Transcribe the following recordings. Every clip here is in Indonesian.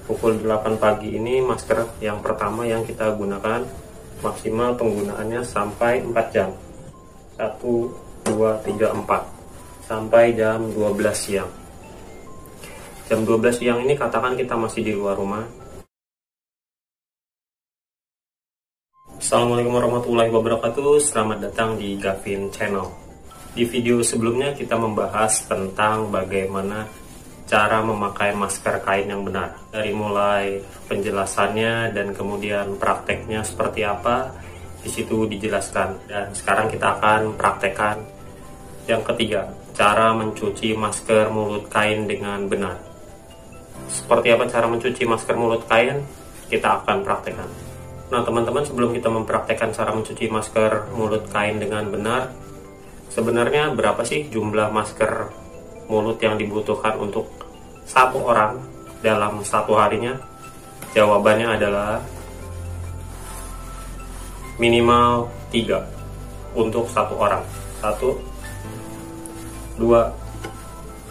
Pukul 8 pagi ini masker yang pertama yang kita gunakan, maksimal penggunaannya sampai 4 jam. 1, 2, 3, 4 sampai jam 12 siang. Jam 12 siang ini katakan kita masih di luar rumah. Assalamualaikum warahmatullahi wabarakatuh. Selamat datang di Gavin Channel. Di video sebelumnya kita membahas tentang bagaimana cara memakai masker kain yang benar. Dari mulai penjelasannya dan kemudian prakteknya seperti apa, di situ dijelaskan. Dan sekarang kita akan praktekkan yang ketiga, cara mencuci masker mulut kain dengan benar. Seperti apa cara mencuci masker mulut kain? Kita akan praktekkan. Nah teman-teman, sebelum kita mempraktekkan cara mencuci masker mulut kain dengan benar, sebenarnya berapa sih jumlah masker mulut yang dibutuhkan untuk satu orang dalam satu harinya? Jawabannya adalah minimal 3 untuk satu orang. 1, 2,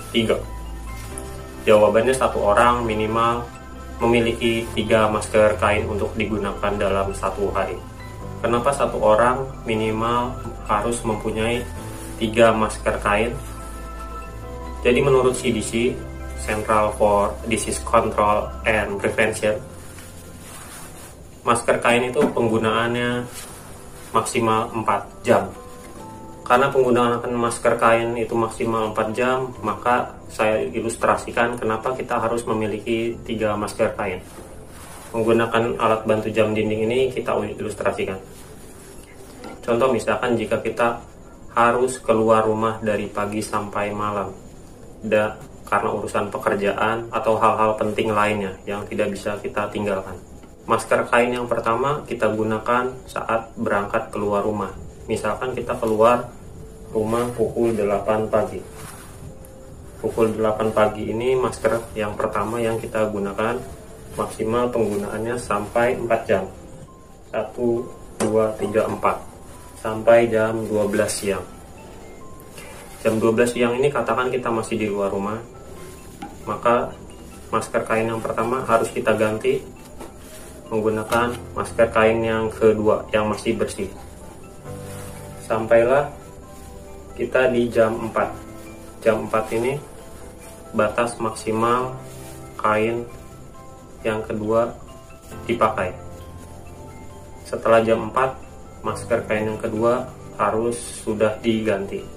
3. Jawabannya satu orang minimal memiliki 3 masker kain untuk digunakan dalam satu hari. Kenapa satu orang minimal harus mempunyai 3 masker kain? Jadi menurut CDC, Central for Disease Control and Prevention, masker kain itu penggunaannya maksimal 4 jam. Karena penggunaan masker kain itu maksimal 4 jam, maka saya ilustrasikan kenapa kita harus memiliki 3 masker kain. Menggunakan alat bantu jam dinding ini kita ilustrasikan. Contoh misalkan jika kita harus keluar rumah dari pagi sampai malam, karena urusan pekerjaan atau hal-hal penting lainnya yang tidak bisa kita tinggalkan. Masker kain yang pertama kita gunakan saat berangkat keluar rumah. Misalkan kita keluar rumah pukul 8 pagi. Pukul 8 pagi ini masker yang pertama yang kita gunakan, maksimal penggunaannya sampai 4 jam. 1, 2, 3, 4 sampai jam 12 siang. Jam 12 siang ini katakan kita masih di luar rumah, maka masker kain yang pertama harus kita ganti menggunakan masker kain yang kedua yang masih bersih. Sampailah kita di jam 4. Jam 4 ini batas maksimal kain yang kedua dipakai. Setelah jam 4, masker kain yang kedua harus sudah diganti.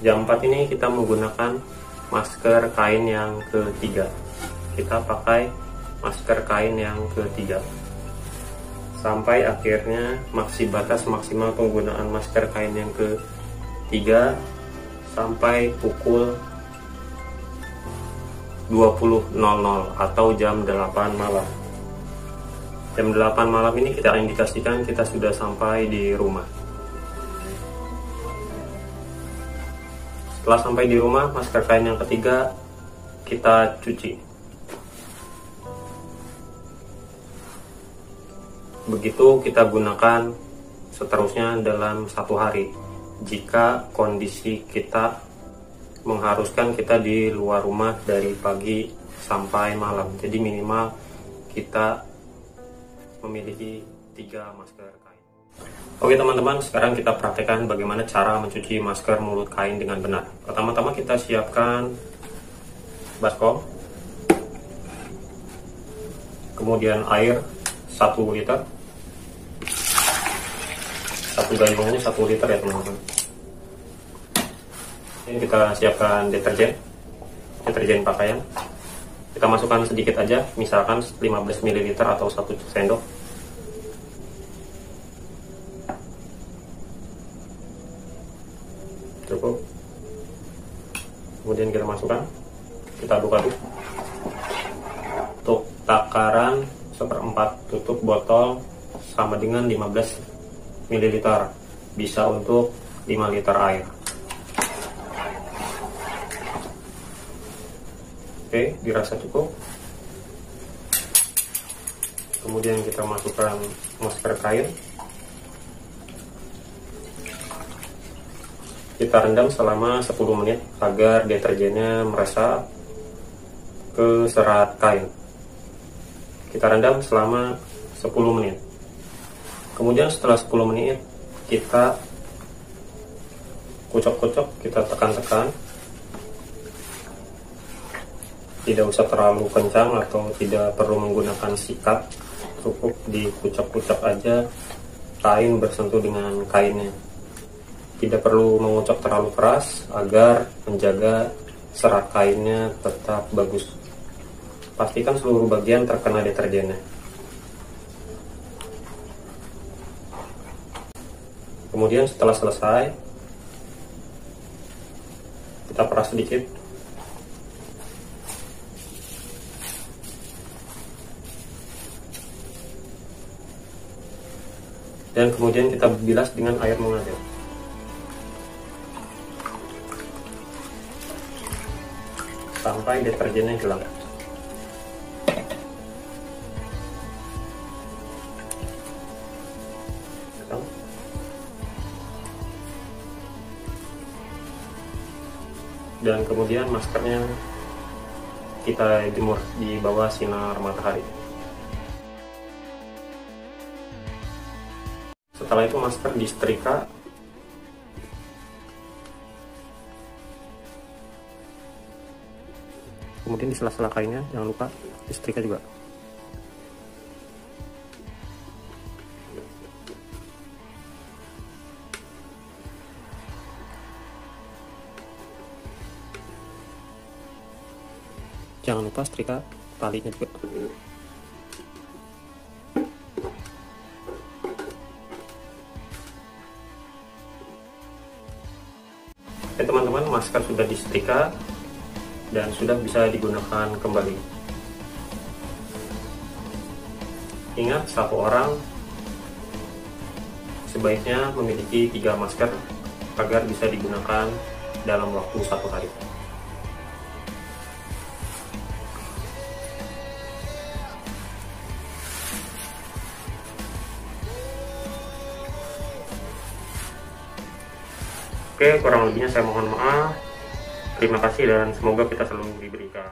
Jam 4 ini kita menggunakan masker kain yang ketiga. Kita pakai masker kain yang ketiga. Sampai akhirnya batas maksimal penggunaan masker kain yang ketiga sampai pukul 20.00 atau jam 8 malam. Jam 8 malam ini kita indikasikan kita sudah sampai di rumah. Setelah sampai di rumah, masker kain yang ketiga kita cuci. Begitu kita gunakan seterusnya dalam satu hari. Jika kondisi kita mengharuskan kita di luar rumah dari pagi sampai malam, jadi minimal kita memiliki 3 masker kain. Oke teman-teman, sekarang kita praktekkan bagaimana cara mencuci masker mulut kain dengan benar. Pertama-tama kita siapkan baskom, kemudian air 1 liter, satu gayungnya 1 liter ya teman-teman. Ini kita siapkan deterjen pakaian. Kita masukkan sedikit aja, misalkan 15 ml atau 1 sendok. Cukup. Kemudian kita masukkan, kita aduk-aduk. Untuk takaran 1/4 tutup botol sama dengan 15 ml, bisa untuk 5 liter air. Oke, dirasa cukup. Kemudian kita masukkan masker kain. Kita rendam selama 10 menit agar deterjennya meresap ke serat kain. Kita rendam selama 10 menit. Kemudian setelah 10 menit kita kucok-kucok, kita tekan-tekan. Tidak usah terlalu kencang atau tidak perlu menggunakan sikat, cukup dikucok-kucok aja, kain bersentuh dengan kainnya. Tidak perlu mengucok terlalu keras agar menjaga serat kainnya tetap bagus. Pastikan seluruh bagian terkena deterjennya. Kemudian setelah selesai, kita peras sedikit. Dan kemudian kita bilas dengan air mengalir. Sampai deterjennya hilang. Dan kemudian maskernya kita jemur di bawah sinar matahari. Setelah itu masker disetrika. Kemudian di sela-sela kainnya jangan lupa disetrika juga. Jangan lupa setrika talinya juga. Oke teman-teman, masker sudah disetrika dan sudah bisa digunakan kembali. Ingat, satu orang sebaiknya memiliki 3 masker agar bisa digunakan dalam waktu 1 hari. Oke, kurang lebihnya saya mohon maaf. Terima kasih dan semoga kita selalu diberikan